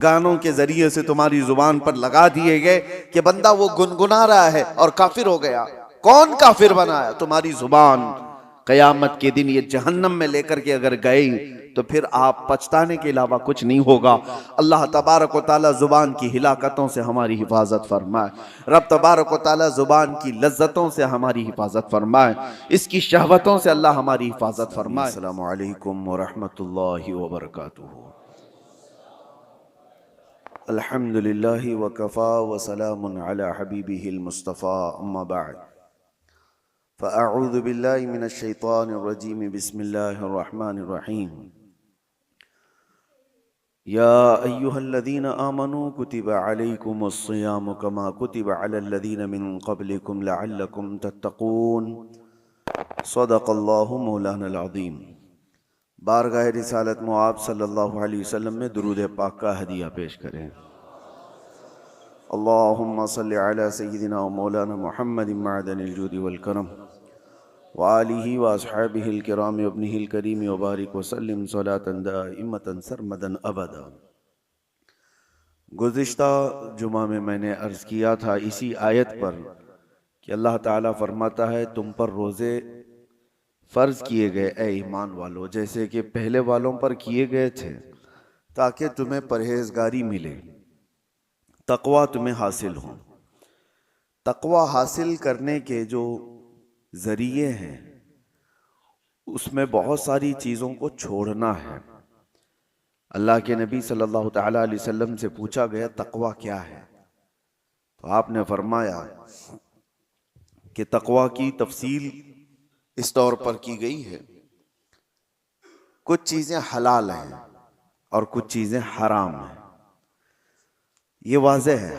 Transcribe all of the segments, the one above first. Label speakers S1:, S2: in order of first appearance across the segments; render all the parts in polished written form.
S1: गानों के जरिए से तुम्हारी जुबान पर लगा दिए गए कि बंदा वो गुनगुना रहा है और काफिर हो गया। कौन काफिर बनाया? तुम्हारी जुबान। कयामत के दिन ये जहन्नम में लेकर के अगर गई तो फिर आप पछताने के अलावा कुछ नहीं होगा। अल्लाह तबारक व तआला जुबान की हिलाकतों से हमारी हिफाजत फरमाए। रब तबारक व तआला जुबान की लज्जतों से हमारी हिफाजत फरमाए, इसकी शहवतों से अल्लाह हमारी हिफाजत फरमाए। अस्सलामु अलैकुम व रहमतुल्लाहि व बरकातुहू। अल्हम्दुलिल्लाहि व कफ़ा व सलामुन अला हबीबिहिल मुस्तफ़ा अम्मा बाद फ़अऊज़ु बिल्लाहि मिनश शैतानिर रजीम बिस्मिल्लाहिर रहमानिर रहीम। या अय्युहल्लज़ीना आमनू कुतिबा अलैकुमुस सियामु कमा कुतिबा अलल्लज़ीना मिन क़ब्लिकुम लअल्लकुम तत्तक़ून। सदक़ल्लाहु मौलानाल अज़ीम। बारगाह रिसालत मुआब सल्लल्लाहु अलैहि वसल्लम में दुरूद पाक का हदिया पेश करें। अल्लाहुम्मा सल्लि अला सय्यिदिना व मौलाना मुहम्मदिन मअदनिल जूदि वल करम व आलिहि व अस्हाबिहिल किराम व इब्निहिल करीम व बारिक व सल्लिम सलातन दाइमतन सरमदन अबदा। गुज़िश्ता जुमा में मैंने अर्ज़ किया था इसी आयत पर कि अल्लाह ताला फरमाता है तुम पर रोज़े फ़र्ज़ किए गए ए ईमान वालों, जैसे कि पहले वालों पर किए गए थे, ताकि तुम्हें परहेज़गारी मिले, तक़वा तुम्हें हासिल हो। तक़वा हासिल करने के जो ज़रिए हैं उसमें बहुत सारी चीज़ों को छोड़ना है। अल्लाह के नबी सल्लल्लाहु तआला अलैहि वसल्लम से पूछा गया तक़वा क्या है, तो आपने फरमाया कि तक़वा की तफसील इस तौर पर की गई है, कुछ चीज़ें हलाल हैं और कुछ चीज़ें हराम हैं। ये वाज़ेह है,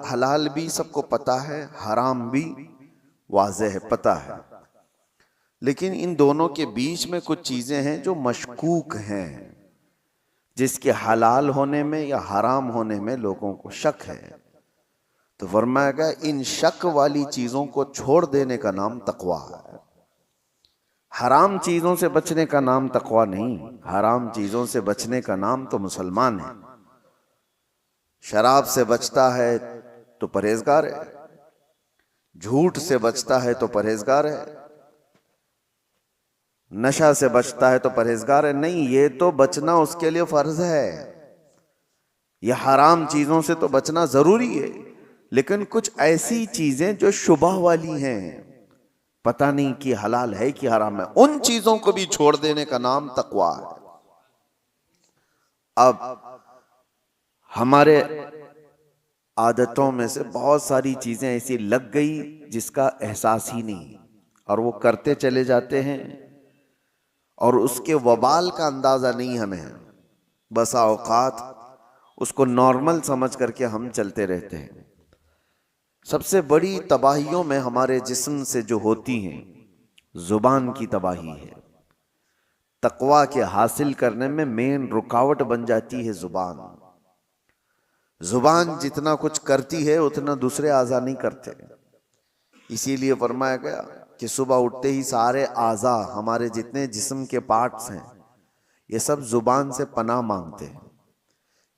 S1: हलाल भी सबको पता है, हराम भी वाज़ेह है, पता है, लेकिन इन दोनों के बीच में कुछ चीज़ें हैं जो मशकूक हैं, जिसके हलाल होने में या हराम होने में लोगों को शक है। तो फरमाया गया इन शक वाली चीज़ों को छोड़ देने का नाम तक़वा है। हराम चीज़ों से बचने का नाम तक़वा नहीं, हराम चीज़ों से बचने का नाम तो मुसलमान है। शराब से बचता है तो परहेजगार है, झूठ से बचता है तो परहेजगार है, नशा से बचता है तो परहेजगार है। नहीं, ये तो बचना उसके लिए फर्ज है। ये हराम चीजों से तो बचना जरूरी है, लेकिन कुछ ऐसी चीजें जो शुबह वाली हैं, पता नहीं कि हलाल है कि हराम है, उन चीजों को भी छोड़ देने का नाम तक़वा है। अब हमारे आदतों में से बहुत सारी चीजें ऐसी लग गई जिसका एहसास ही नहीं, और वो करते चले जाते हैं और उसके वबाल का अंदाजा नहीं हमें। बसा औकात उसको नॉर्मल समझ करके हम चलते रहते हैं। सबसे बड़ी तबाहियों में हमारे जिस्म से जो होती हैं, जुबान की तबाही है। तक़वा के हासिल करने में मेन रुकावट बन जाती है जुबान। जुबान जितना कुछ करती है उतना दूसरे आज़ा नहीं करते। इसीलिए फरमाया गया कि सुबह उठते ही सारे आज़ा, हमारे जितने जिस्म के पार्ट्स हैं, ये सब जुबान से पनाह मांगते हैं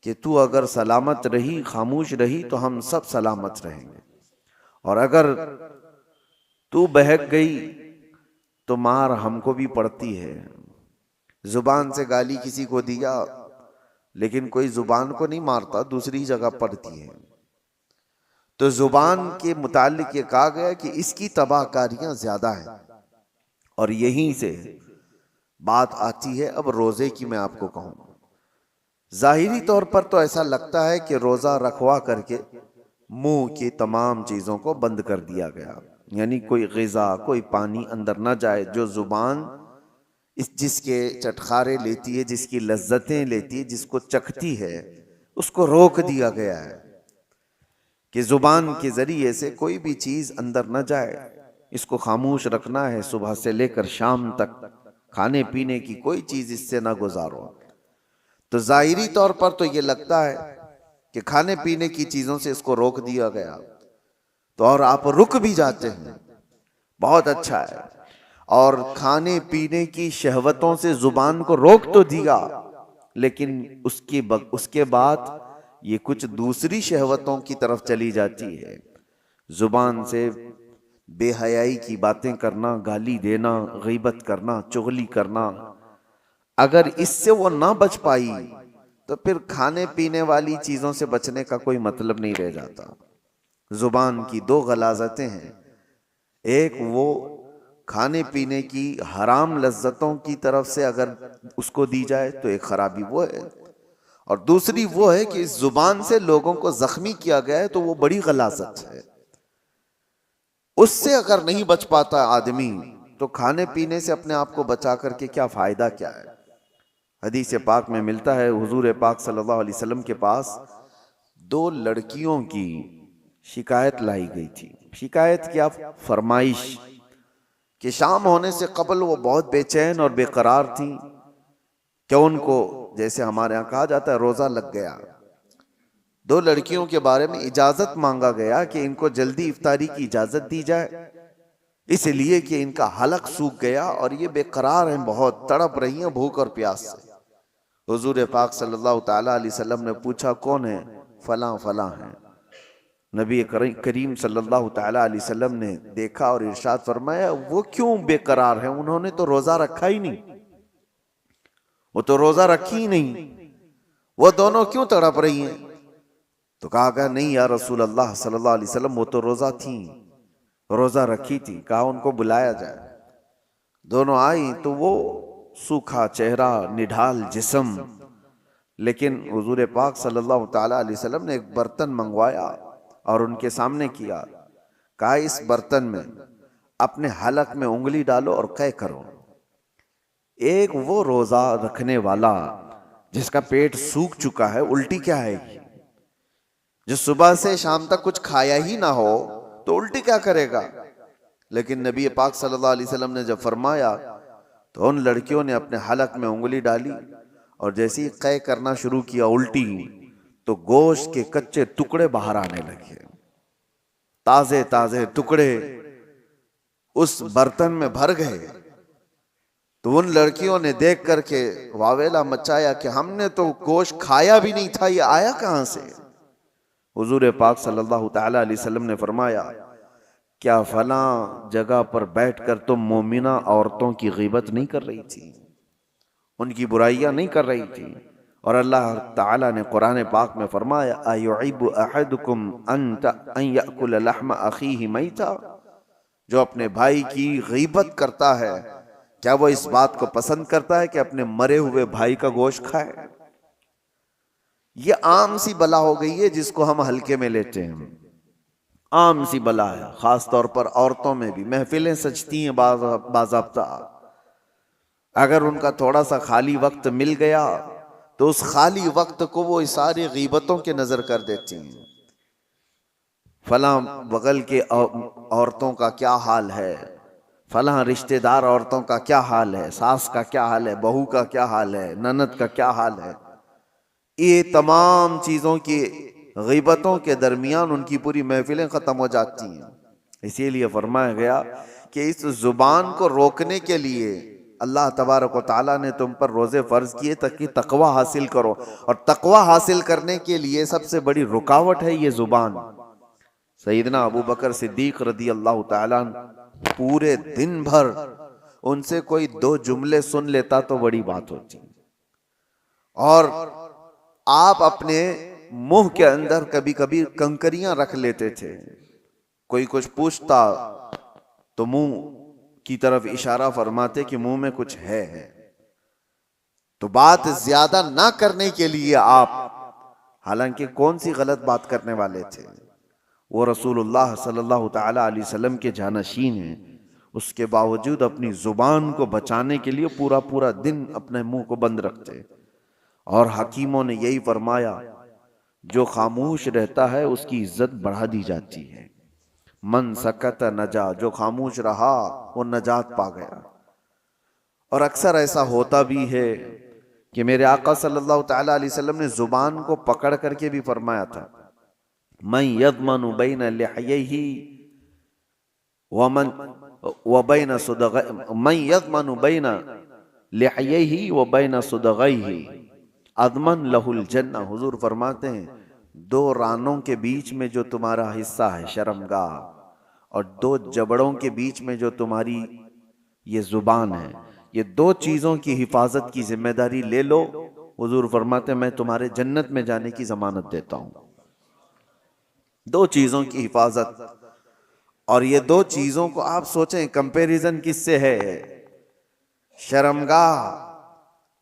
S1: कि तू अगर सलामत रही, खामोश रही, तो हम सब सलामत रहेंगे, और अगर तू बहक गई तो मार हमको भी पड़ती है। जुबान से गाली किसी को दिया, लेकिन कोई जुबान को नहीं मारता, दूसरी जगह पड़ती है। तो जुबान के मुतालिक ये कहा गया कि इसकी तबाहकारियां ज्यादा हैं, और यहीं से बात आती है अब रोजे की। मैं आपको कहूं, जाहिरी तौर पर तो ऐसा लगता है कि रोजा रखवा करके मुंह की तमाम चीजों को बंद कर दिया गया, यानी कोई ग़िज़ा, कोई पानी अंदर ना जाए। जो जुबान जिसके चटखारे लेती है, जिसकी लज्जतें लेती है, जिसको चखती है, उसको रोक दिया गया है कि जुबान के जरिए से कोई भी चीज अंदर न जाए। इसको खामोश रखना है, सुबह से लेकर शाम तक खाने पीने की कोई चीज इससे ना गुजारो। तो जाहिरी तौर पर तो ये लगता है कि खाने पीने की चीजों से इसको रोक दिया गया, तो और आप रुक भी जाते हैं, बहुत अच्छा है। और खाने पीने की शहवतों से जुबान को रोक तो दिया, लेकिन उसके बाद ये कुछ दूसरी शहवतों की तरफ चली जाती है। जुबान से बेहयाई की बातें करना, गाली देना, गीबत करना, चुगली करना, अगर इससे वो ना बच पाई तो फिर खाने पीने वाली चीजों से बचने का कोई मतलब नहीं रह जाता। जुबान की दो गलाजतें हैं, एक वो खाने पीने की हराम लज्जतों की तरफ से अगर उसको दी जाए तो एक खराबी वो है, और दूसरी वो है कि इस जुबान से लोगों को जख्मी किया गया है तो वो बड़ी गलाजत है। उससे अगर नहीं बच पाता आदमी तो खाने पीने से अपने आप को बचा करके क्या फायदा, क्या है। हदीस पाक में मिलता है, हुजूर पाक सल्लल्लाहु अलैहि वसल्लम के पास दो लड़कियों की शिकायत लाई गई थी। शिकायत क्या, फरमाइश कि शाम होने से कबल वो बहुत बेचैन और बेकरार थी कि उनको, जैसे हमारे यहाँ कहा जाता है, रोजा लग गया। दो लड़कियों के बारे में इजाजत मांगा गया कि इनको जल्दी इफ्तारी की इजाजत दी जाए, इसलिए कि इनका हलक सूख गया और ये बेकरार हैं, बहुत तड़प रही हैं भूख और प्यास से। हुजूर पाक सल्लल्लाहु ताला अलैहि वसल्लम ने पूछा, कौन है? फलां फलां है। नबी करीम सल्लल्लाहु ताला अलैहि वसल्लम ने देखा और इरशाद फरमाया, वो क्यों बेकरार हैं? उन्होंने तो रोजा रखा ही नहीं, वो तो रोजा रखी ही नहीं, वो दोनों क्यों तड़प रही हैं? तो कहा नहीं या रसूल अल्लाह सल्लल्लाहु अलैहि वसल्लम, वो तो रोजा थी, रोजा रखी थी। कहा उनको बुलाया जाए। दोनों आई तो वो सूखा चेहरा, निढाल जिस्म, लेकिन हुजूर पाक सल्लल्लाहु ताला अलैहि वसल्लम ने एक बर्तन मंगवाया और उनके सामने किया। कहा इस बर्तन में अपने हलक में उंगली डालो और कै करो। एक वो रोजा रखने वाला जिसका पेट सूख चुका है, उल्टी क्या है, जो सुबह से शाम तक कुछ खाया ही ना हो तो उल्टी क्या करेगा। लेकिन नबी पाक सल्लल्लाहु अलैहि वसल्लम ने जब फरमाया तो उन लड़कियों ने अपने हलक में उंगली डाली और जैसे ही कै करना शुरू किया, उल्टी, तो गोश्त के कच्चे टुकड़े बाहर आने लगे, ताजे ताजे टुकड़े उस बर्तन में भर गए। तो उन लड़कियों ने देख करके वावेला मचाया कि हमने तो गोश्त खाया भी नहीं था, ये आया कहां से। हुजूर पाक सल्लल्लाहु ताला अलैहि वसल्लम ने फरमाया, क्या फलां जगह पर बैठकर तुम मोमिना औरतों की गीबत नहीं कर रही थी, उनकी बुराइयां नहीं कर रही थी? और अल्लाह ताला ने कुरान पाक में फरमाया, अयुइबु अहदुकुम अन याकुल लहम अखीहि मैता, जो अपने भाई की गीबत करता है क्या वो इस बात को पसंद करता है कि अपने मरे हुए भाई का गोश्त खाए? ये आम सी बला हो गई है जिसको हम हल्के में लेते हैं, आम सी बला है। खास तौर पर औरतों में भी महफिलें सजती हैं बाज़ाब्ता, अगर उनका थोड़ा सा खाली वक्त मिल गया तो उस खाली वक्त को वो सारी गीबतों के नजर कर देती हैं। फलां बगल के औरतों का क्या हाल है, फलां रिश्तेदार औरतों का क्या हाल है, सास का क्या हाल है, बहू का क्या हाल है, ननद का क्या हाल है। ये तमाम चीजों की गीबतों के दरमियान उनकी पूरी महफिलें खत्म हो जाती हैं। इसीलिए फरमाया गया कि इस जुबान को रोकने के लिए अल्लाह तबारक व तआला ने तुम पर रोजे फर्ज किए ताकि तकवा हासिल करो, और तकवा हासिल करने के लिए सबसे बड़ी रुकावट है ये जुबान। सैयदना अबू बकर सिद्दीक रदी अल्लाह तआला पूरे दिन भर उनसे कोई दो जुमले सुन लेता तो बड़ी बात होती, और आप अपने मुंह के अंदर कभी कभी कंकरियां रख लेते थे। कोई कुछ पूछता तो मुंह की तरफ इशारा फरमाते कि मुंह में कुछ है। तो बात ज्यादा ना करने के लिए आप, हालांकि कौन सी गलत बात करने वाले थे, वो रसूलुल्लाह सल्लल्लाहु ताला अलैहि वसल्लम के जानशीन हैं, उसके बावजूद अपनी जुबान को बचाने के लिए पूरा पूरा दिन अपने मुंह को बंद रखते। और हकीमों ने यही फरमाया, जो खामोश रहता है उसकी इज्जत बढ़ा दी जाती है। मन सकत नजा, जो खामोश रहा वो नजात पा गया। और अक्सर ऐसा होता भी है कि मेरे आका सल्लल्लाहु ताला अलैहि वसल्लम ने जुबान को पकड़ करके भी फरमाया था, मन यदमनु बैन लिहयैहि व मन व बैन सुदगै, मन यदमनु बैन लिहयैहि व बैन सुदगैहि, अदमन लहुल जन्ना, हुजूर फरमाते हैं दो रानों के बीच में जो तुम्हारा हिस्सा है शर्मगाह, और दो जबड़ों के बीच में जो तुम्हारी ये जुबान है, ये दो चीजों की हिफाजत की जिम्मेदारी ले लो, हुजूर फरमाते हैं मैं तुम्हारे जन्नत में जाने की जमानत देता हूं। दो चीजों की हिफाजत, और ये दो चीजों को आप सोचें कंपैरिजन किससे है? शर्मगाह,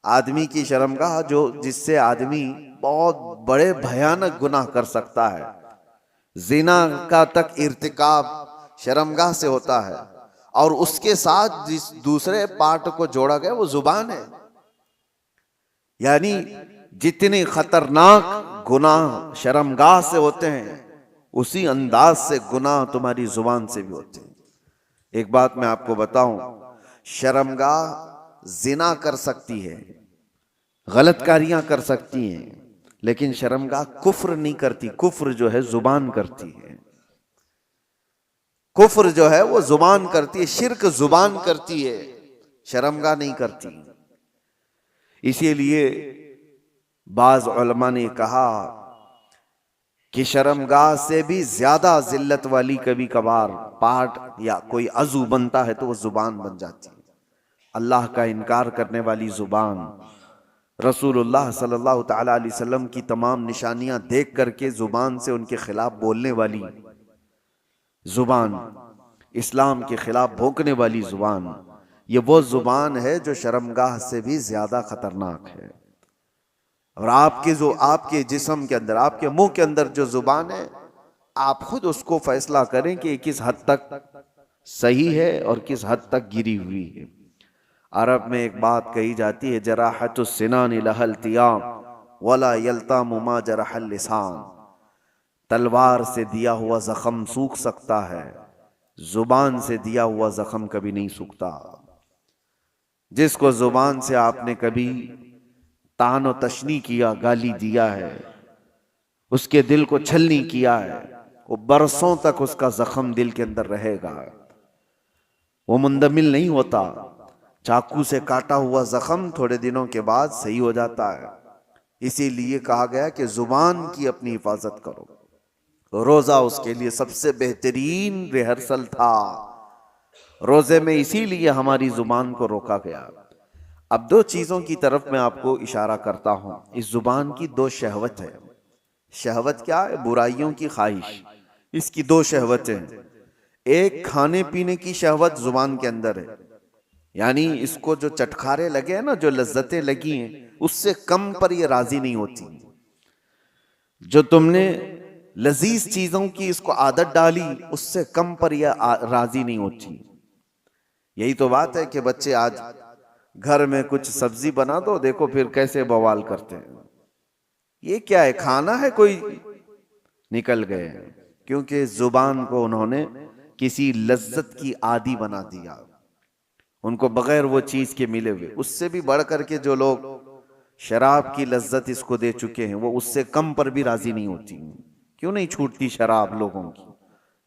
S1: आदमी की शर्मगाह जो जिससे आदमी बहुत बड़े भयानक गुनाह कर सकता है, जिना का तक इर्तिकाब शर्मगाह से होता है, और उसके साथ जिस दूसरे पार्ट को जोड़ा गया वो जुबान है। यानी जितने खतरनाक गुनाह शर्मगाह से होते हैं, उसी अंदाज से गुनाह तुम्हारी जुबान से भी होते हैं। एक बात मैं आपको बताऊं, शर्मगाह जिना कर सकती है, गलतकारियां कर सकती हैं, लेकिन शर्मगाह कुफ्र नहीं करती। कुफ्र जो है जुबान करती है, कुफ्र जो है वो जुबान करती है, शिर्क जुबान करती है, शर्मगाह नहीं करती। इसीलिए बाज उलमा ने कहा कि शर्मगाह से भी ज्यादा जिल्लत वाली कभी कभार पार्ट या कोई अज़ू बनता है तो वो जुबान बन जाती है। अल्लाह का इनकार करने वाली जुबान, रसूलुल्लाह सल्लल्लाहु तआला अलैहि वसल्लम की तमाम निशानियां देख करके जुबान से उनके खिलाफ बोलने वाली जुबान, इस्लाम के खिलाफ भोंकने वाली जुबान, ये वो जुबान है जो शर्मगाह से भी ज्यादा खतरनाक है। और आपके जिस्म के अंदर, आपके मुंह के अंदर जो जुबान है, आप खुद उसको फैसला करें कि किस हद तक सही है और किस हद तक गिरी हुई है। अरब में एक बात कही जाती है, जराहतुस सिनान लहल तियाम वला यल्तामु मा जरहल लिसान। तलवार से दिया हुआ जख्म सूख सकता है, जुबान से दिया हुआ जख्म कभी नहीं सूखता। जिसको जुबान से आपने कभी तानो तशनी किया, गाली दिया है, उसके दिल को छलनी किया है, वो बरसों तक उसका जख्म दिल के अंदर रहेगा, वो मुंदमिल नहीं होता। चाकू से काटा हुआ जख्म थोड़े दिनों के बाद सही हो जाता है। इसीलिए कहा गया कि जुबान की अपनी हिफाजत करो। रोजा उसके लिए सबसे बेहतरीन रिहर्सल था। रोजे में इसीलिए हमारी जुबान को रोका गया। अब दो चीजों की तरफ मैं आपको इशारा करता हूं। इस जुबान की दो शहवत है। शहवत क्या है? बुराइयों की ख्वाहिश। इसकी दो शहवतें हैं। एक खाने पीने की शहवत जुबान के अंदर है, यानी इसको जो चटखारे लगे हैं ना, जो लज्जतें लगी हैं, उससे कम पर ये राजी नहीं होती। जो तुमने लजीज चीजों की इसको आदत डाली, उससे कम पर यह राजी नहीं होती। यही तो बात है कि बच्चे आज घर में कुछ सब्जी बना दो, देखो फिर कैसे बवाल करते हैं। ये क्या है? खाना है? कोई निकल गए, क्योंकि जुबान को उन्होंने किसी लज्जत की आदी बना दिया। उनको बगैर वो चीज के मिले हुए, उससे भी बढ़ करके जो लोग शराब की लज्जत इसको दे चुके हैं, वो उससे कम पर भी राजी नहीं होती। क्यों नहीं छूटती शराब लोगों की?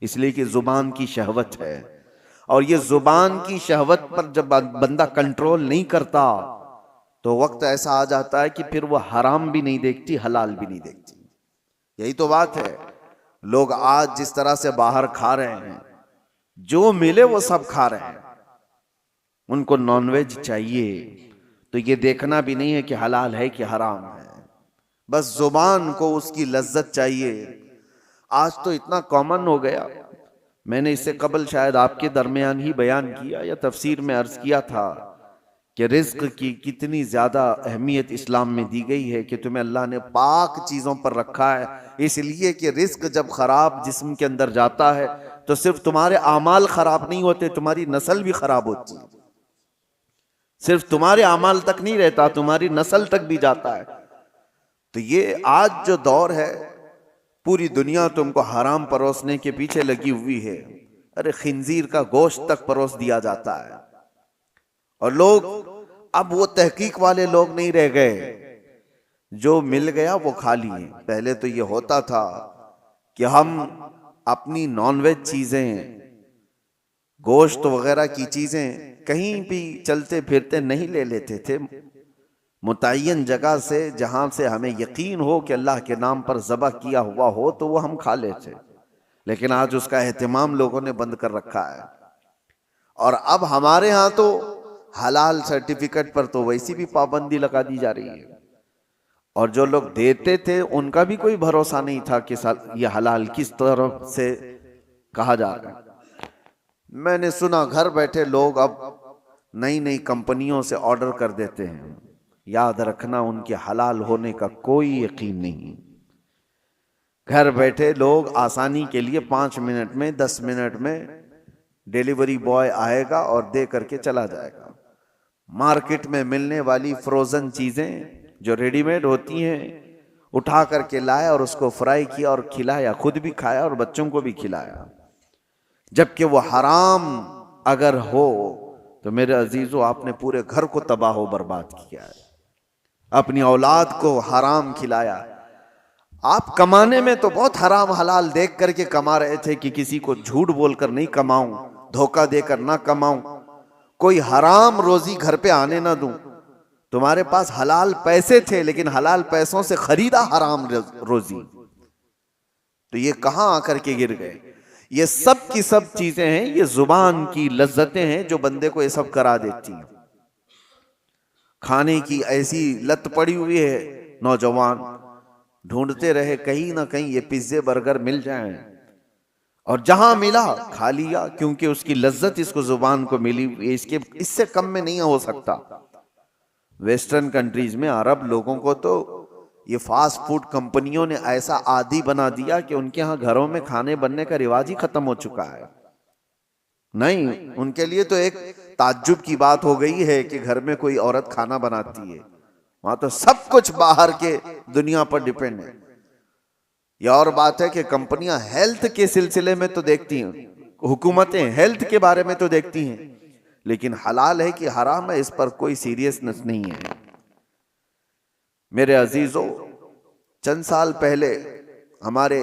S1: इसलिए कि जुबान की शहवत है। और ये जुबान की शहवत पर जब बंदा कंट्रोल नहीं करता, तो वक्त ऐसा आ जाता है कि फिर वो हराम भी नहीं देखती, हलाल भी नहीं देखती। यही तो बात है। लोग आज जिस तरह से बाहर खा रहे हैं, जो मिले वो सब खा रहे हैं। उनको नॉनवेज चाहिए, तो ये देखना भी नहीं है कि हलाल है कि हराम है, बस जुबान को उसकी लज्जत चाहिए। आज तो इतना कॉमन हो गया, मैंने इससे कबल शायद आपके दरमियान ही बयान किया या तफसीर में अर्ज किया था कि रिज्क की कितनी ज्यादा अहमियत इस्लाम में दी गई है, कि तुम्हें अल्लाह ने पाक चीजों पर रखा है, इसलिए कि रिज्क जब खराब जिस्म के अंदर जाता है तो सिर्फ तुम्हारे आमाल खराब नहीं होते, तुम्हारी नस्ल भी खराब होती है। सिर्फ तुम्हारे आमाल तक नहीं रहता, तुम्हारी नस्ल तक भी जाता है। तो ये आज जो दौर है, पूरी दुनिया तुमको हराम परोसने के पीछे लगी हुई है। अरे खिंजीर का गोश्त तक परोस दिया जाता है, और लोग अब वो तहकीक वाले लोग नहीं रह गए, जो मिल गया वो खा लिए। पहले तो ये होता था कि हम अपनी नॉनवेज चीजें, गोश्त वगैरह की चीजें कहीं भी चलते फिरते नहीं ले लेते थे, मुतय्यन जगह से जहां से हमें यकीन हो कि अल्लाह के नाम पर ज़बह किया हुआ हो तो वो हम खा लेते, लेकिन आज उसका एहतमाम लोगों ने बंद कर रखा है। और अब हमारे यहाँ तो हलाल सर्टिफिकेट पर तो वैसी भी पाबंदी लगा दी जा रही है, और जो लोग देते थे उनका भी कोई भरोसा नहीं था कि ये हलाल किस तरफ से कहा जा रहा है। मैंने सुना घर बैठे लोग अब नई नई कंपनियों से ऑर्डर कर देते हैं। याद रखना, उनके हलाल होने का कोई यकीन नहीं। घर बैठे लोग आसानी के लिए 5 मिनट में 10 मिनट में डिलीवरी बॉय आएगा और दे करके चला जाएगा। मार्केट में मिलने वाली फ्रोजन चीजें जो रेडीमेड होती हैं उठा करके लाया और उसको फ्राई किया और खिलाया, खुद भी खाया और बच्चों को भी खिलाया, जबकि वो हराम अगर हो तो मेरे अजीजों आपने पूरे घर को तबाह बर्बाद किया है, अपनी औलाद को हराम खिलाया। आप कमाने में तो बहुत हराम हलाल देख करके कमा रहे थे कि किसी को झूठ बोलकर नहीं कमाऊं, धोखा देकर ना कमाऊं, कोई हराम रोजी घर पे आने ना दूं। तुम्हारे पास हलाल पैसे थे लेकिन हलाल पैसों से खरीदा हराम रोजी, तो ये कहां आकर के गिर गए। ये सब की सब चीजें हैं, ये जुबान की लज्जतें हैं जो बंदे को ये सब करा देती हैं। खाने की ऐसी लत पड़ी हुई है, नौजवान ढूंढते रहे कहीं ना कहीं ये पिज्जे बर्गर मिल जाएं, और जहां मिला खा लिया, क्योंकि उसकी लज्जत इसको जुबान को मिली, इससे कम में नहीं हो सकता। वेस्टर्न कंट्रीज में अरब लोगों को तो ये फास्ट फूड कंपनियों ने ऐसा आदी बना दिया कि उनके यहाँ घरों में खाने बनने का रिवाज ही खत्म हो चुका है। नहीं, उनके लिए तो एक ताज्जुब की बात हो गई है कि घर में कोई औरत खाना बनाती है। वहां तो सब कुछ बाहर के दुनिया पर डिपेंड है। यह और बात है कि कंपनियां हेल्थ के सिलसिले में तो देखती हैं, हुकूमतें हेल्थ के बारे में तो देखती हैं, लेकिन हलाल है कि हराम है इस पर कोई सीरियसनेस नहीं है। मेरे अजीजों, चंद साल पहले हमारे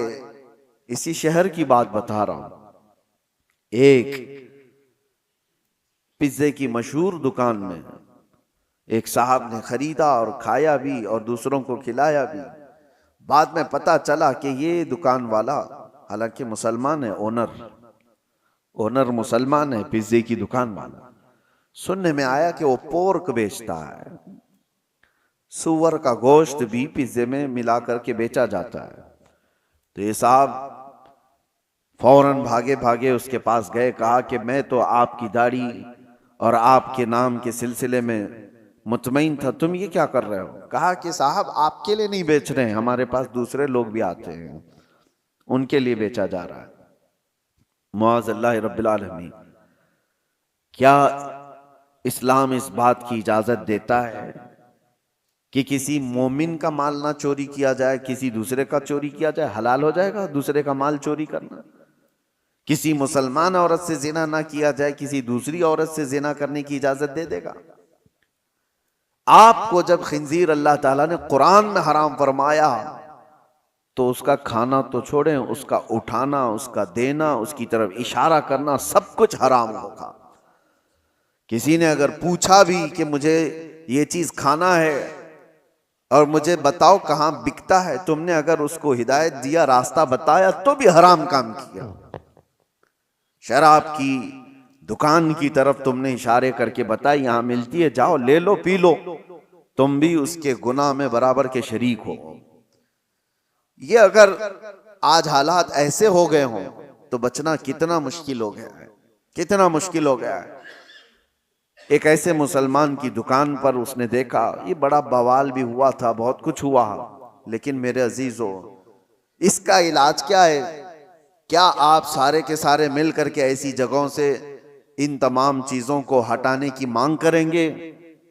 S1: इसी शहर की बात बता रहा हूं, एक पिज्जे की मशहूर दुकान में एक साहब ने खरीदा और खाया भी और दूसरों को खिलाया भी। बाद में पता चला कि ये दुकान वाला हालांकि मुसलमान है, ओनर मुसलमान है, पिज्जे की दुकान वाला। सुनने में आया कि वो पोर्क बेचता है, सुअर का गोश्त भी पिज्जे में मिला करके बेचा जाता है। तो ये साहब फौरन भागे भागे उसके पास गए, कहा कि मैं तो आपकी दाढ़ी और आपके नाम के सिलसिले में मुतमईन था, तुम ये क्या कर रहे हो। कहा कि साहब आपके लिए नहीं बेच रहे हैं, हमारे पास दूसरे लोग भी आते हैं, उनके लिए बेचा जा रहा है। मुआज़ल्लाह रब्बिल आलमीन, क्या इस्लाम इस बात की इजाजत देता है कि किसी मोमिन का माल ना चोरी किया जाए, किसी दूसरे का चोरी किया जाए? हलाल हो जाएगा दूसरे का माल चोरी करना। किसी मुसलमान औरत से जिना ना किया जाए, किसी दूसरी औरत से जिना करने की इजाजत दे देगा? आपको जब खिंजीर अल्लाह ताला ने कुरान में हराम फरमाया तो उसका खाना तो छोड़ें, उसका उठाना, उसका देना, उसकी तरफ इशारा करना, सब कुछ हराम होगा। किसी ने अगर पूछा भी कि मुझे ये चीज खाना है और मुझे बताओ कहां बिकता है, तुमने अगर उसको हिदायत दिया, रास्ता बताया, तो भी हराम काम किया। शराब की दुकान की तरफ तुमने इशारे करके बताया यहां मिलती है, जाओ ले लो पी लो, तुम भी उसके गुनाह में बराबर के शरीक हो। ये अगर आज हालात ऐसे हो गए हों तो बचना कितना मुश्किल हो गया है, कितना मुश्किल हो गया है। एक ऐसे मुसलमान की दुकान पर उसने देखा, ये बड़ा बवाल भी हुआ था, बहुत कुछ हुआ, लेकिन मेरे अजीजों इसका इलाज क्या है? क्या आप सारे के सारे मिल करके ऐसी जगहों से इन तमाम चीजों को हटाने की मांग करेंगे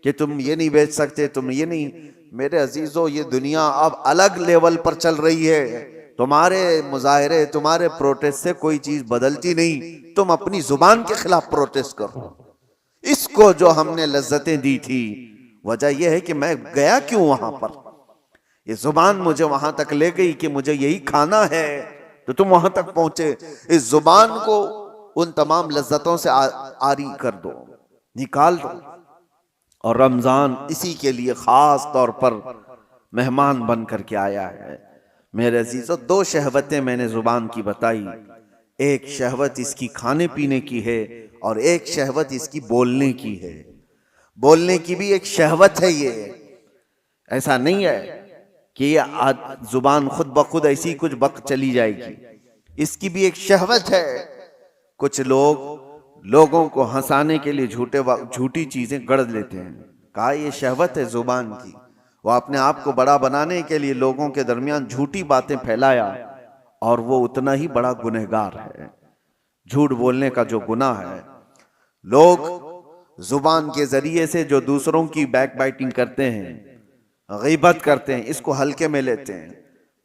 S1: कि तुम ये नहीं बेच सकते, तुम ये नहीं? मेरे अजीजों, ये दुनिया अब अलग लेवल पर चल रही है। तुम्हारे मुजाहरे, तुम्हारे प्रोटेस्ट से कोई चीज बदलती नहीं। तुम अपनी जुबान के खिलाफ प्रोटेस्ट करो। इसको जो हमने लज्जतें दी थी, वजह यह है कि मैं गया क्यों वहां पर, ये जुबान मुझे वहां तक ले गई कि मुझे यही खाना है, तो तुम वहां तक पहुंचे। इस जुबान को उन तमाम लज्जतों से आरी कर दो, निकाल दो। और रमजान इसी के लिए खास तौर पर मेहमान बन करके आया है। मेरे अजीजों, दो शहवतें मैंने जुबान की बताई, एक शहवत इसकी खाने पीने की है और एक शहवत इसकी बोलने की है। बोलने की भी एक शहवत है। ये ऐसा नहीं है कि ये जुबान खुद ब खुद ऐसी कुछ बक चली जाएगी, इसकी भी एक शहवत है। कुछ लोगों को हंसाने के लिए झूठी चीजें गढ़ लेते हैं। कहा ये शहवत है जुबान की। वो अपने आप को बड़ा बनाने के लिए लोगों के दरमियान झूठी बातें फैलाया और वो उतना ही बड़ा गुनहगार है। झूठ बोलने का जो गुनाह है, लोग जुबान के जरिए से जो दूसरों की बैक बाइटिंग करते हैं, गीबत करते हैं, इसको हल्के में लेते हैं।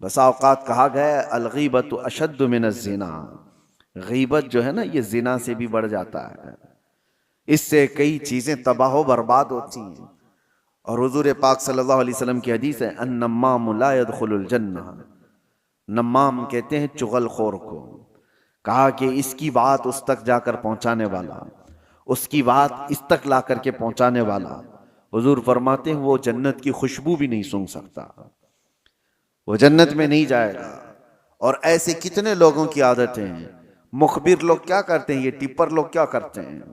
S1: बसा औकात कहा गया अलगीबत अशद्दु मिनज़ ज़िना, गीबत जो है ना ये जिना से भी बढ़ जाता है। इससे कई चीजें तबाह बर्बाद होती हैं। और हुजूर पाक सल्लल्लाहु अलैहि वसल्लम की हदीस है अन्नम्माम ला यदखुलुल जन्नह, नम्माम कहते हैं चुगलखोर को। कहा कि इसकी बात उस तक जाकर पहुंचाने वाला, उसकी बात इस तक ला करके पहुंचाने वाला, हुजूर फरमाते हैं वो जन्नत की खुशबू भी नहीं सूंघ सकता, वो जन्नत में नहीं जाएगा। और ऐसे कितने लोगों की आदतें हैं। मुखबिर लोग क्या करते हैं, ये टिप्पर लोग क्या करते हैं,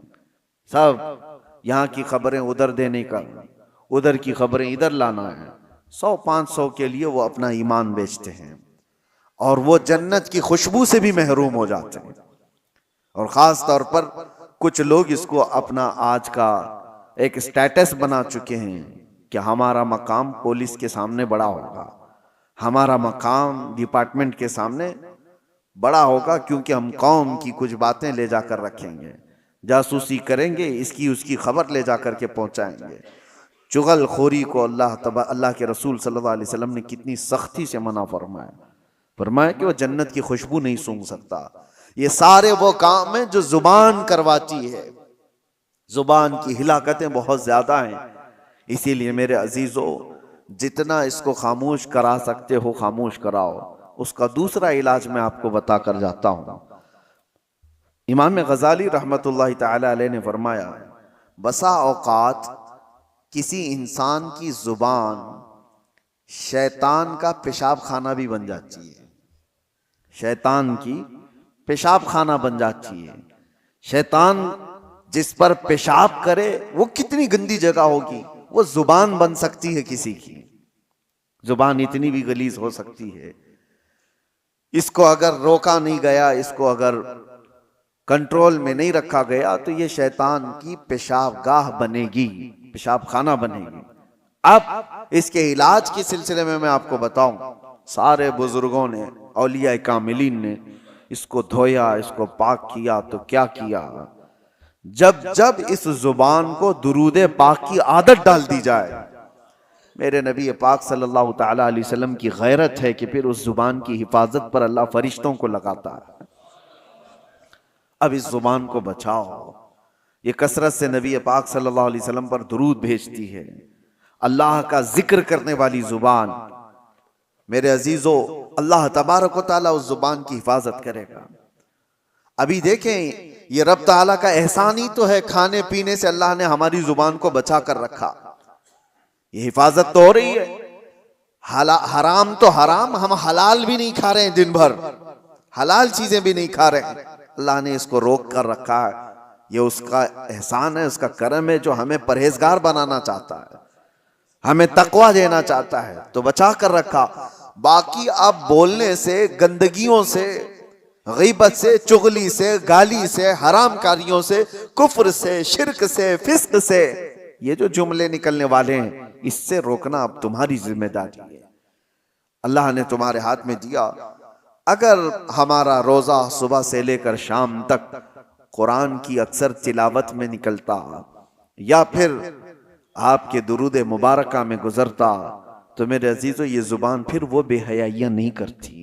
S1: सब यहाँ की खबरें उधर देने का, उधर की खबरें इधर लाना है। 100-500 के लिए वो अपना ईमान बेचते हैं और वो जन्नत की खुशबू से भी महरूम हो जाते हैं। और खास तौर पर कुछ लोग इसको अपना आज का एक स्टेटस बना चुके हैं कि हमारा मकाम पुलिस के सामने बड़ा होगा, हमारा मकाम डिपार्टमेंट के सामने बड़ा होगा, क्योंकि हम कौम की कुछ बातें ले जाकर रखेंगे, जासूसी करेंगे, इसकी उसकी खबर ले जाकर के पहुंचाएंगे। चुगलखोरी को अल्लाह के रसूल सल्लल्लाहु अलैहि वसल्लम ने कितनी सख्ती से मना फरमाया कि वो जन्नत की खुशबू नहीं सूंघ सकता। ये सारे वो काम हैं जो जुबान करवाती है। जुबान की हिलाकतें बहुत ज्यादा हैं। इसीलिए मेरे अजीजों, जितना इसको खामोश करा सकते हो खामोश कराओ। उसका दूसरा इलाज मैं आपको बता कर जाता हूं। इमाम गजाली रहमतुल्लाहि ताला अलैह ने फरमाया, बसा औकात किसी इंसान की जुबान शैतान का पेशाब खाना भी बन जाती है। शैतान की पेशाब खाना बन जाती है। शैतान जिस पर पेशाब करे वो कितनी गंदी जगह होगी, वो जुबान बन सकती है किसी की। जुबान इतनी भी गलीज हो सकती है। इसको अगर रोका नहीं गया, इसको अगर कंट्रोल में नहीं रखा गया तो ये शैतान की पेशाब गाह बनेगी, पेशाब खाना बनेगी। अब इसके इलाज के सिलसिले में मैं आपको बताऊं, सारे बुजुर्गों ने, औलिया कामिलीन ने इसको धोया, इसको पाक किया। तो क्या किया, जब जब इस जुबान को दुरूद पाक की आदत डाल दी जाए, मेरे नबी पाक सल्लल्लाहु ताला अलैहि वसल्लम की गैरत है कि फिर उस जुबान की हिफाजत पर अल्लाह फरिश्तों को लगाता है। अब इस जुबान को बचाओ। ये कसरत से नबी पाक सल्लल्लाहु अलैहि वसल्लम पर दुरूद भेजती है। अल्लाह का जिक्र करने वाली जुबान, मेरे अजीजों, अल्लाह तबारक व तआला उस जुबान की हिफाजत करेगा। अभी देखें, ये रब ताला का एहसान ही तो है, खाने पीने से अल्लाह ने हमारी जुबान को बचा कर रखा। ये हिफाजत तो हो रही है। हराम तो हराम, हम हलाल भी नहीं खा रहे हैं, दिन भर हलाल चीजें भी नहीं खा रहे हैं। अल्लाह ने इसको रोक कर रखा है। ये उसका एहसान है, उसका करम है, जो हमें परहेजगार बनाना चाहता है, हमें तकवा देना चाहता है, तो बचा कर रखा। बाकी आप बोलने से, गंदगियों से, गीबत से, चुगली से, गाली से, हराम कारियों से, कुफ्र से, शिरक से, फिस्क से, ये जो जुमले निकलने वाले हैं, इससे रोकना अब तुम्हारी जिम्मेदारी है। अल्लाह ने तुम्हारे हाथ में दिया। अगर हमारा रोजा सुबह से लेकर शाम तक कुरान की अक्सर तिलावत में निकलता या फिर आपके दुरूद मुबारका में गुजरता, तो मेरे अजीजों ये जुबान फिर वो बेहयाइयां नहीं करती,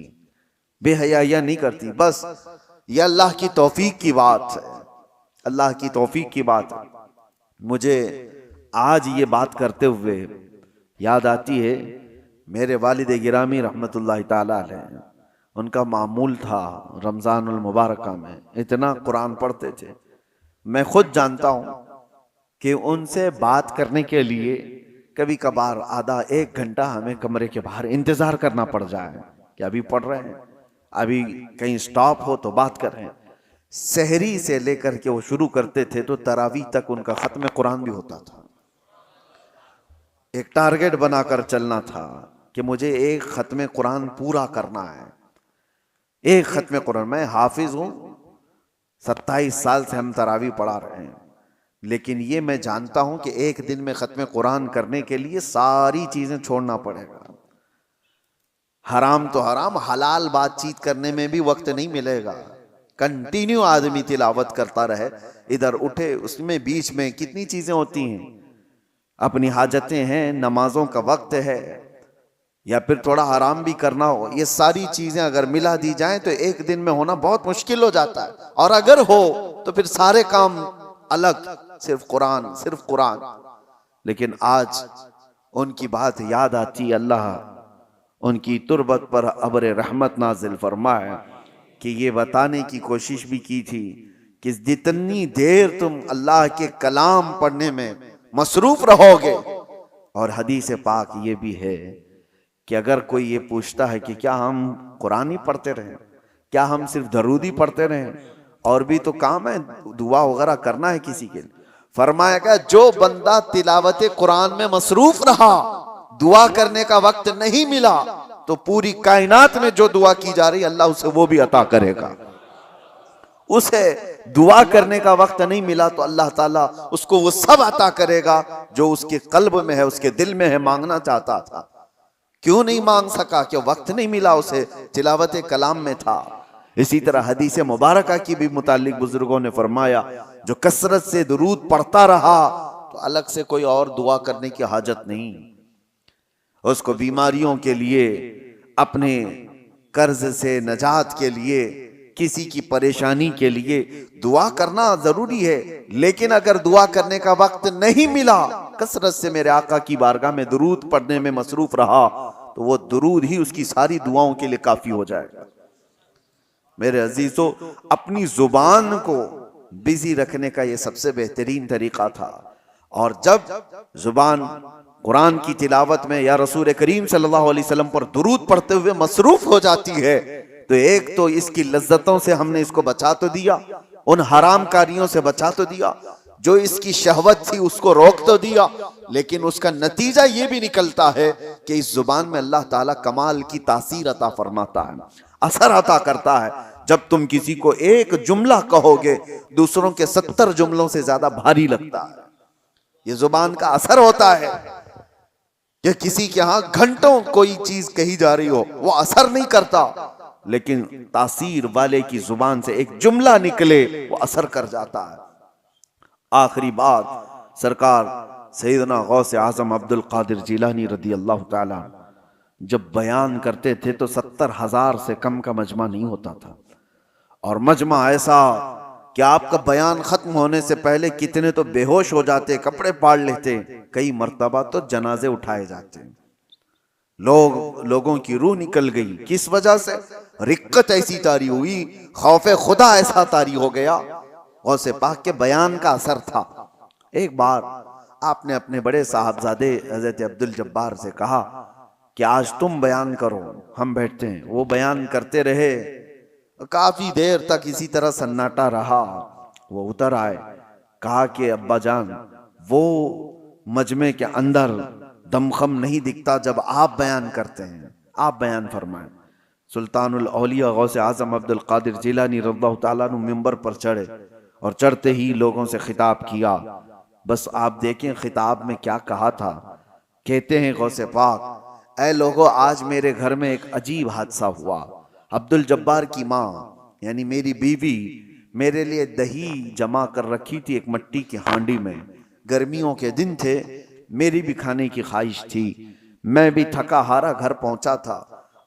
S1: बेहयाइयां नहीं करती। बस ये अल्लाह की तौफीक की बात है, अल्लाह की तौफीक की बात है। मुझे आज ये बात करते हुए याद आती है, मेरे वालिद गिरामी रहमतुल्लाहि ताला अलैह, उनका मामूल था रमजानुल मुबारका में इतना कुरान पढ़ते थे। मैं खुद जानता हूँ कि उनसे बात करने के लिए कभी कभार आधा एक घंटा हमें कमरे के बाहर इंतजार करना पड़ जाए कि अभी पढ़ रहे हैं, अभी कहीं स्टॉप हो तो बात कर रहे हैं। सहरी से लेकर के वो शुरू करते थे तो तरावी तक उनका खत्म कुरान भी होता था। एक टारगेट बनाकर चलना था कि मुझे एक खत्म कुरान पूरा करना है। एक खत्म कुरान, मैं हाफिज हूं, 27 साल से हम तरावी पढ़ा रहे हैं, लेकिन ये मैं जानता हूं कि एक दिन में खत्म कुरान करने के लिए सारी चीजें छोड़ना पड़ेगा। हराम तो हराम, हलाल बातचीत करने में भी वक्त नहीं मिलेगा। कंटिन्यू आदमी तिलावत करता रहे, इधर उठे, उसमें बीच में कितनी चीजें होती हैं, अपनी हाजतें हैं, नमाजों का वक्त है, या फिर थोड़ा आराम भी करना हो। ये सारी चीजें अगर मिला दी जाएं तो एक दिन में होना बहुत मुश्किल हो जाता है। और अगर हो तो फिर सारे काम अलग, सिर्फ कुरान, सिर्फ कुरान। लेकिन आज उनकी बात याद आती, अल्लाह उनकी तुरबत पर अब्र रहमत नाजिल फरमाए कि ये बताने की कोशिश भी की थी कि जितनी देर तुम अल्लाह के कलाम पढ़ने में मसरूफ रहोगे, और हदीस पाक ये भी है कि अगर कोई ये पूछता है कि क्या हम कुरान ही पढ़ते रहें, क्या हम सिर्फ दरूद ही पढ़ते रहें, और भी तो काम है, दुआ वगैरह करना है किसी के लिए, फरमाया गया जो बंदा तिलावत कुरान में मसरूफ रहा, दुआ करने का वक्त नहीं मिला, तो पूरी कायनात में जो दुआ की जा रही अल्लाह उसे वो भी अता करेगा। उसे दुआ करने का वक्त नहीं मिला तो अल्लाह ताला उसको वो सब अता करेगा जो उसके कल्ब में है, उसके दिल में है, मांगना चाहता था। क्यों नहीं मांग सका? कि वक्त नहीं मिला उसे, तिलावत कलाम में था। इसी तरह हदीस मुबारका की भी मुतालिक बुजुर्गों ने फरमाया जो कसरत से दुरूद पढ़ता रहा तो अलग से कोई और दुआ करने की हाजत नहीं। उसको बीमारियों के लिए, अपने कर्ज से नजात के लिए, किसी की परेशानी के लिए दुआ करना जरूरी है। लेकिन अगर दुआ करने का वक्त नहीं मिला, कसरत से मेरे आका की बारगाह में दुरूद पढ़ने में मसरूफ रहा, तो वो दुरूद ही उसकी सारी दुआओं के लिए काफी हो जाएगा। मेरे अजीजों, अपनी जुबान को बिजी रखने का ये सबसे बेहतरीन तरीका था। और जब जुबान कुरान की तिलावत में या रसूल करीम सल्लल्लाहु अलैहि वसल्लम पर दुरूद पढ़ते हुए मसरूफ हो जाती है, तो एक तो इसकी लज्जतों से हमने इसको बचा तो दिया, उन हराम कारियों से बचा तो दिया, जो इसकी शहवत थी उसको रोक तो दिया, लेकिन उसका नतीजा ये भी निकलता है कि इस जुबान में अल्लाह ताला कमाल की तासीर अता फरमाता है, असर अता करता है। जब तुम किसी को एक जुमला कहोगे, दूसरों के 70 जुमलों से ज्यादा भारी लगता है। ये जुबान का असर होता है कि किसी के यहां घंटों कोई चीज कही जा रही हो, वो असर नहीं करता, लेकिन तासीर वाले की जुबान से एक जुमला निकले वो असर कर जाता है। आखिरी बात, सरकार सैयदना गौसे आजम अब्दुल कादिर जिलानी रदी अल्लाह ताला जब बयान करते थे तो 70,000 से कम का मजमा नहीं होता था। और मजमा ऐसा कि आपका बयान खत्म होने से पहले कितने तो बेहोश हो जाते, कपड़े फाड़ लेते, कई मर्तबा तो जनाजे उठाए जाते। लोगों की रूह निकल गई। किस वजह से? रिक्कत ऐसी तारी हुई, खौफे खुदा ऐसा तारी हो गया, गौसे पाक के बयान का असर था। एक बार आपने अपने बड़े साहबजादे हजरत अब्दुल जब्बार से कहा कि आज तुम बयान करो, हम बैठते हैं। वो बयान करते रहे, काफी देर तक इसी तरह सन्नाटा रहा। वो उतर आए, कहा कि अब्बा जान, वो मजमे के अंदर दमखम नहीं दिखता जब आप बयान करते हैं, आप बयान फरमाएं। सुल्तानुल औलिया गौसे आजम अब्दुल कादिर जिलानी रज़ियल्लाहु ताला अन्हु मिंबर पर चढ़े और चढ़ते ही लोगों से खिताब किया। बस आप देखें खिताब में क्या कहा था। कहते हैं गौसे पाक, ऐ लोगों, आज मेरे घर में एक अजीब हादसा हुआ। अब्दुल जब्बार की माँ यानी मेरी बीवी मेरे लिए दही जमा कर रखी थी एक मट्टी की हांडी में। गर्मियों के दिन थे, मेरी भी खाने की ख्वाहिश थी। मैं भी थका हारा घर पहुंचा था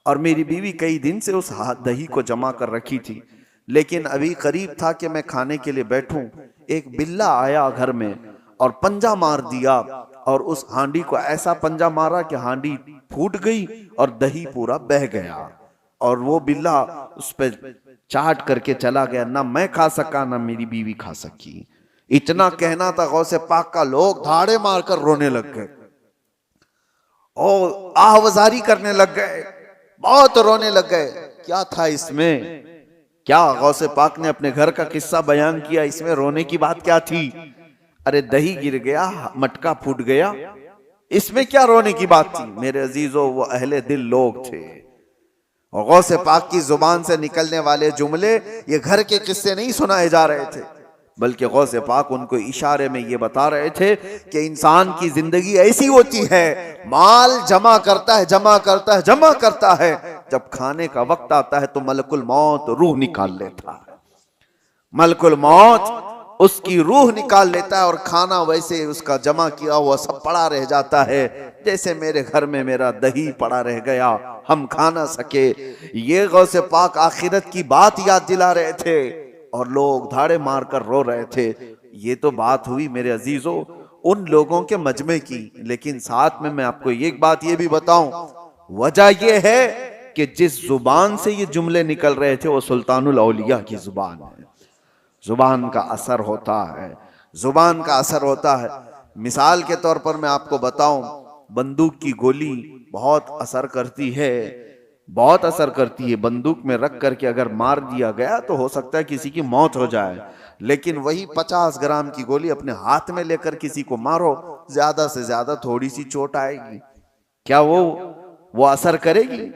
S1: और मेरी बीवी कई दिन से उस दही को जमा कर रखी थी, लेकिन अभी करीब था कि मैं खाने के लिए बैठूं, एक बिल्ला आया घर में और पंजा मार दिया, और उस हांडी को ऐसा पंजा मारा कि हांडी फूट गई और दही पूरा बह गया, और वो बिल्ला उस पर चाट करके चला गया। ना मैं खा सका, ना मेरी बीवी खा सकी। इतना कहना था गौसे पाक का, लोग धाड़े मारकर रोने लग गए और आहवजारी करने लग गए, बहुत रोने लग गए। क्या था इसमें? क्या गौसे पाक ने अपने घर का किस्सा बयान किया, इसमें रोने की बात क्या थी? अरे दही गिर गया, मटका फूट गया, इसमें क्या रोने की बात थी? मेरे अजीजों, वो अहले दिल लोग थे और गौसे पाक की जुबान से निकलने वाले जुमले ये घर के किस्से नहीं सुनाए जा रहे थे, बल्कि गौसे पाक उनको इशारे में ये बता रहे थे कि इंसान की जिंदगी ऐसी होती है, माल जमा करता है, जमा करता है, जमा करता है, जब खाने का वक्त आता है तो मलकुल मौत रूह निकाल लेता है। मलकुल मौत उसकी रूह निकाल लेता है और खाना वैसे उसका जमा किया हुआ सब पड़ा रह जाता है, जैसे मेरे घर में मेरा दही पड़ा रह गया, हम खा ना सके। ये गौसे पाक आखिरत की बात याद दिला रहे थे और लोग धाड़े मारकर रो रहे थे। ये तो बात हुई मेरे अजीजों उन लोगों के मजमे की, लेकिन साथ में मैं आपको एक बात ये भी बताऊं, वजह यह है कि जिस जुबान से ये जुमले निकल रहे थे वो सुल्तानुल औलिया की जुबान है। जुबान का असर होता है, जुबान का असर होता है। मिसाल के तौर पर मैं आपको बताऊं, बंदूक की गोली बहुत असर करती है, बहुत असर करती है। बंदूक में रख करके अगर मार दिया गया तो हो सकता है किसी की मौत हो जाए, लेकिन वही 50 ग्राम की गोली अपने हाथ में लेकर किसी को मारो, ज्यादा से ज्यादा थोड़ी सी चोट आएगी, क्या वो असर करेगी?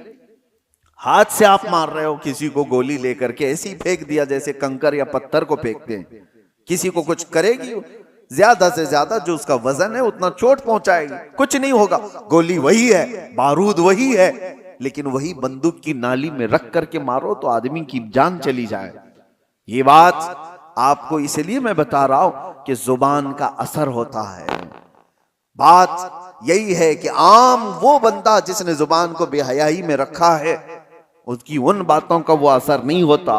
S1: हाथ से आप मार रहे हो किसी को गोली लेकर के, ऐसे ही फेंक दिया जैसे कंकर या पत्थर को फेंकते हैं, किसी को कुछ करेगी? ज्यादा से ज्यादा जो उसका वजन है उतना चोट पहुंचाएगी, कुछ नहीं होगा। गोली वही है, बारूद वही है, लेकिन वही बंदूक की नाली में रख करके मारो तो आदमी की जान चली जाए। ये बात आपको इसलिए मैं बता रहा हूं कि जुबान का असर होता है। बात यही है कि आम वो बंदा जिसने जुबान को बेहयाई में रखा है, उसकी उन बातों का वो असर नहीं होता।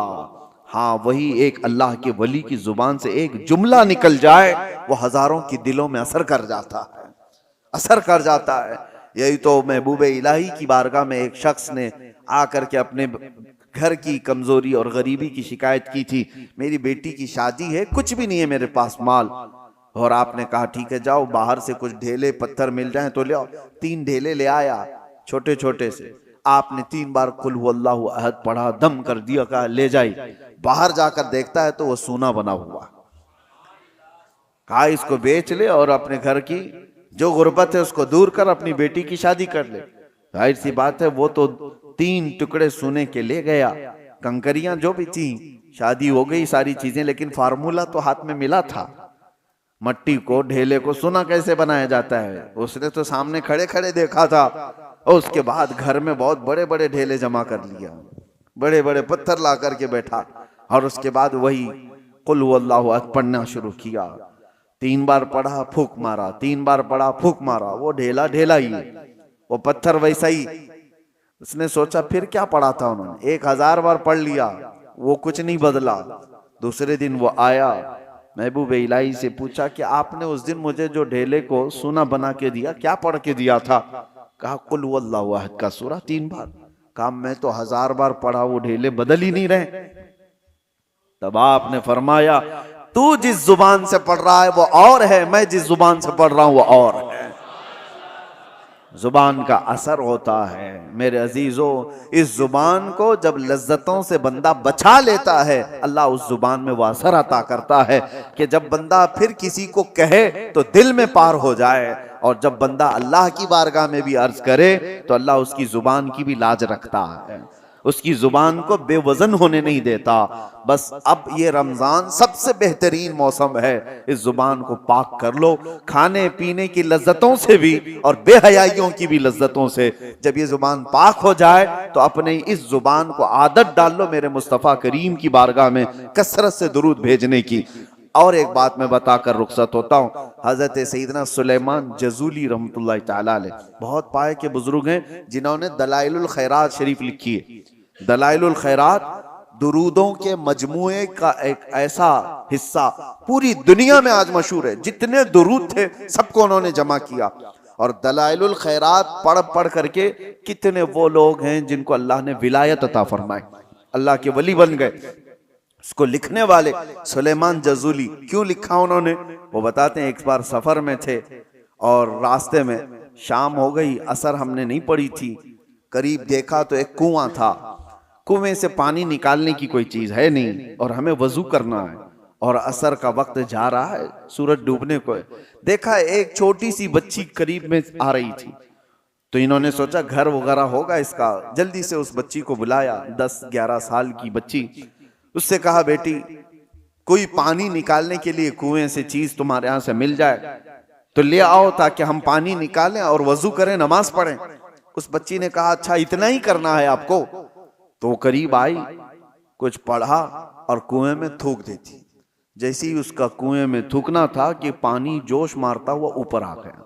S1: हाँ, वही एक अल्लाह के वली की जुबान से एक जुमला निकल जाए, वो हजारों की दिलों में असर कर जाता है, असर कर जाता है। यही तो महबूब इलाही की बारगाह में एक शख्स ने आकर के अपने घर की कमजोरी और गरीबी की शिकायत की थी। मेरी बेटी की शादी है, कुछ भी नहीं है मेरे पास माल, और आपने कहा ठीक है जाओ बाहर से कुछ ढेले पत्थर मिल जाएं तो ले आओ। 3 ढेले ले आया, छोटे छोटे से। आपने 3 बार कुल हुवल्लाहु अहद पढ़ा, दम कर दिया, कहा ले जाइए। बाहर जाकर देखता है तो वो सोना बना हुआ। कहा इसको बेच ले और अपने घर की जो गुर्बत है उसको दूर कर, अपनी बेटी की शादी कर ले। जाहिर सी बात है वो तो 3 टुकड़े सोने के ले गया, कंकरियां जो भी थी, शादी हो गई सारी चीजें, लेकिन फार्मूला तो हाथ में मिला था। मट्टी को, ढेले को सोना कैसे बनाया जाता है उसने तो सामने खड़े खड़े देखा था, और उसके बाद घर में बहुत बड़े बड़े ढेले जमा कर लिया, बड़े बड़े पत्थर ला करके बैठा, और उसके बाद वही कुल हुवल्लाहु अहद पढ़ना शुरू किया। 3 बार पढ़ा, फूंक मारा, 3 बार पढ़ा, फूंक मारा, वो ढेला ढेला ही, वो पत्थर वैसा ही। उसने सोचा फिर क्या पढ़ा था उन्होंने, 1000 बार पढ़ लिया, वो कुछ नहीं बदला। दूसरे दिन वो आया, महबूब इलाही से पूछा कि आपने उस दिन मुझे जो ढेले को सोना बना के दिया, क्या पढ़ के दिया था? कहा कुल हुवल्लाहु अहद का सूरा 3 बार। कहा मैं तो 1000 बार पढ़ा, वो ढेले बदल ही नहीं रहे। तब आपने फरमाया तू जिस जुबान से पढ़ रहा है वो और है, मैं जिस जुबान से पढ़ रहा हूं वो और है। जुबान का असर होता है मेरे अजीजों। इस जुबान को जब लज्जतों से बंदा बचा लेता है, अल्लाह उस जुबान में वो असर अता करता है कि जब बंदा फिर किसी को कहे तो दिल में पार हो जाए, और जब बंदा अल्लाह की बारगाह में भी अर्ज करे तो अल्लाह उसकी जुबान की भी लाज रखता है, उसकी जुबान को बेवजन होने नहीं देता। बस अब ये रमजान सबसे बेहतरीन मौसम है, इस जुबान को पाक कर लो, खाने पीने की लज्जतों से भी और बेहयाइयों की भी लज्जतों से। जब ये जुबान पाक हो जाए तो अपने इस जुबान को आदत डाल लो मेरे मुस्तफ़ा करीम की बारगाह में कसरत से दुरूद भेजने की। और एक बात मैं बताकर रुखसत होता हूँ, हजरत सैयदना सुलेमान जजूली रहमतुल्लाह तआला अलैह बहुत पाए के बुजुर्ग हैं जिन्होंने दलाइलुल खैरात शरीफ लिखी है। दलाइलुल खैरात दुरूदों के मजमुए का एक ऐसा हिस्सा पूरी दुनिया में आज मशहूर है, जितने दुरूद थे सबको उन्होंने जमा किया। और दलाइलुल खैरात पढ़ पढ़ करके कितने वो लोग हैं जिनको अल्लाह ने विलायत अता फरमाई, अल्लाह के वली बन गए। उसको लिखने वाले सुलेमान जजूली, क्यों लिखा उन्होंने, वो बताते हैं एक बार सफर में थे और रास्ते में शाम हो गई, असर हमने नहीं पड़ी थी, करीब देखा तो एक कुआं था, कुएं से पानी निकालने की कोई चीज है नहीं और हमें वजू करना है और असर का वक्त जा रहा है, सूरज डूबने को है। देखा एक छोटी सी बच्ची करीब में आ रही थी, तो इन्होंने सोचा घर वगैरह होगा इसका, जल्दी से उस बच्ची को बुलाया, 10-11 साल की बच्ची। उससे कहा बेटी कोई पानी निकालने के लिए कुएं से चीज तुम्हारे यहां से मिल जाए तो ले आओ ताकि हम पानी निकालें और वजू करें, नमाज पढ़ें। उस बच्ची ने कहा अच्छा इतना ही करना है आपको। तो करीब आई, कुछ पढ़ा और कुएं में थूक देती। जैसे ही उसका कुएं में थूकना था कि पानी जोश मारता हुआ ऊपर आ गया।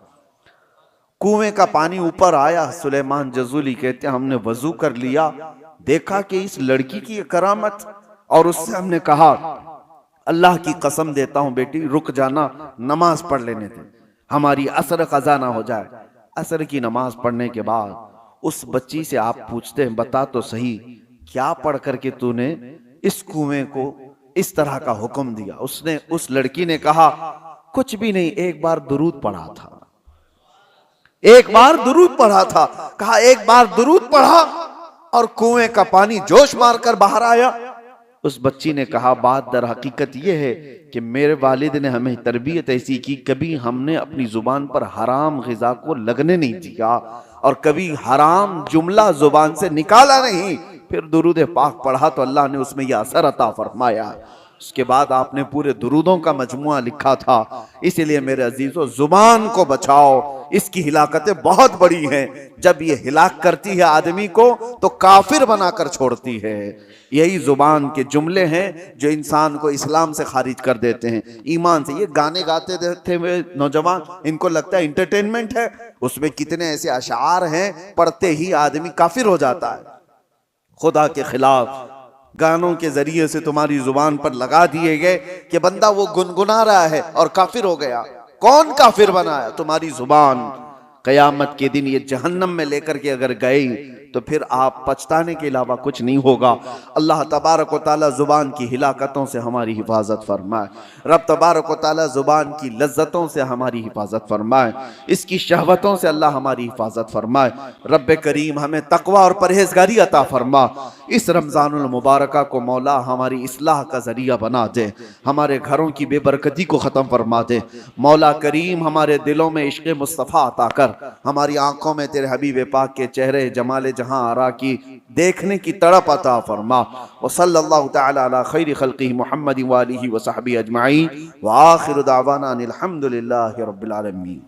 S1: कुएं का पानी ऊपर आया। सुलेमान जजूली कहते हैं हमने वजू कर लिया, देखा कि इस लड़की की करामत, और उससे हमने कहा अल्लाह की कसम देता हूं बेटी रुक जाना, नमाज पढ़ लेने दे, हमारी असर कज़ा ना हो जाए। असर की नमाज पढ़ने के बाद उस बच्ची से आप पूछते हैं बता तो सही क्या पढ़ करके तूने इस कुएं को इस तरह का हुक्म दिया। उसने, उस लड़की ने कहा कुछ भी नहीं, एक बार दुरूद पढ़ा था, एक बार दुरूद पढ़ा था। कहा एक बार दुरूद पढ़ा और कुएं का पानी जोश मारकर बाहर आया। उस बच्ची ने कहा बात दर हकीकत यह है कि मेरे वालिद ने हमें तरबियत ऐसी की, कभी हमने अपनी जुबान पर हराम ग़िज़ा को लगने नहीं दिया और कभी हराम जुमला जुबान से निकाला नहीं। फिर दुरूद पाक पढ़ा तो अल्लाह ने उसमें यह असर अता फरमाया। उसके बाद आपने पूरे दुरूदों का मजमुआ लिखा था। इसीलिए मेरे अजीजों जुबान को बचाओ, इसकी हिलाकतें बहुत बड़ी हैं। जब ये हिलाक करती है आदमी को तो काफिर बनाकर छोड़ती है। यही जुबान के जुमले हैं जो इंसान को इस्लाम से खारिज कर देते हैं, ईमान से। ये गाने गाते थे वे नौजवान, इनको लगता है इंटरटेनमेंट है, उसमें कितने ऐसे अशार हैं पढ़ते ही आदमी काफिर हो जाता है। खुदा के खिलाफ गानों के जरिए से तुम्हारी जुबान पर लगा दिए गए कि बंदा वो गुनगुना रहा है और काफिर हो गया। कौन काफिर बनाया? तुम्हारी जुबान। कयामत के दिन ये जहन्नम में लेकर के अगर गई तो फिर आप पछताने के अलावा कुछ नहीं होगा। अल्लाह तबारक व तआला जुबान की हिलाकतों से हमारी हिफाजत फरमाए। रब तबारक व तआला जुबान की लज्जतों से हमारी हिफाजत फरमाए, इसकी शहवतों से अल्लाह हमारी हिफाजत फरमाए। रब करीम हमें तकवा और परहेजगारी अता फरमा। इस रमज़ानुल मुबारक को मौला हमारी इस्लाह का जरिया बना दे, हमारे घरों की बेबरकती को ख़त्म फरमा दे। मौला करीम हमारे दिलों में इश्क़ मुस्तफ़ा अता कर, हमारी आंखों में तेरे हबीब पाक के चेहरे जमाले जहां आरा की देखने की तड़प अता फरमा। व सल्लल्लाहु तआला अला खैरि खल्क़िही मुहम्मद व आलिहि व सहबिही अजमईन व आखिरु दावाना अनिल हम्दुलिल्लाहि रब्बिल आलमीन।